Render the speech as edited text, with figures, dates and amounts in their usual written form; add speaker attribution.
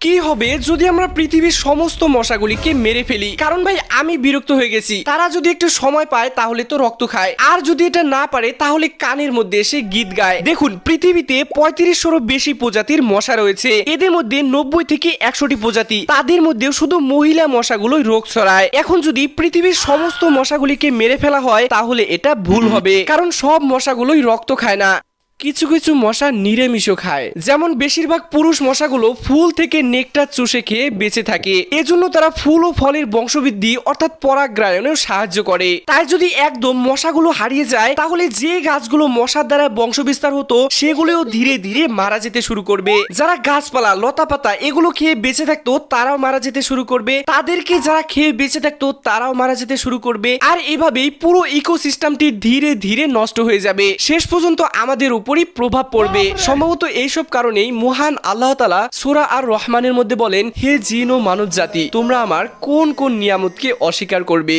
Speaker 1: কি হবে যদি আমরা পৃথিবীর সমস্ত মশাগুলিকে মেরে ফেলি? কারণ ভাই আমি বিরক্ত হয়ে গেছি। তারা যদি একটু সময় পায় তাহলে তো রক্ত খায়, আর যদি এটা না পারে তাহলে কানের মধ্যে এসে গীত গায়। দেখুন, পৃথিবীতে 3500-এরও বেশি প্রজাতির মশা রয়েছে। এদের মধ্যে 90 থেকে 100টি প্রজাতি, তাদের মধ্যেও শুধু মহিলা মশাগুলোই রোগ ছড়ায়। এখন যদি পৃথিবীর সমস্ত মশাগুলিকে মেরে ফেলা হয় তাহলে এটা ভুল হবে, কারণ সব মশাগুলোই রক্ত খায় না। কিছু কিছু মশা নিরামিষও খায়, যেমন বেশিরভাগ পুরুষ মশাগুলো ফুল থেকে নেকটার চুষে খেয়ে বেঁচে থাকে। এজন্য তারা ফুল ও ফলের বংশবৃদ্ধি অর্থাৎ পরাগগ্রায়নেও সাহায্য করে। তাই যদি একদম মশাগুলো হারিয়ে যায় তাহলে যে গাছগুলো মশার দ্বারা বংশবিস্তার হতো সেগুলোও ধীরে ধীরে মারা যেতে শুরু করবে। যারা গাছপালা লতাপাতা এগুলো খেয়ে বেঁচে থাকতো তারাও মারা যেতে শুরু করবে, তাদেরকে যারা খেয়ে বেঁচে থাকতো তারাও মারা যেতে শুরু করবে। আর এভাবেই পুরো ইকোসিস্টেমটি ধীরে ধীরে নষ্ট হয়ে যাবে, শেষ পর্যন্ত আমাদের উপরই প্রভাব পড়বে। সম্ভবত এইসব কারণেই মহান আল্লাহ তাআলা সূরা আর রহমানের মধ্যে বলেন, হে জিন ও মানব জাতি, তোমরা আমার কোন কোন নিয়ামতকে অস্বীকার করবে।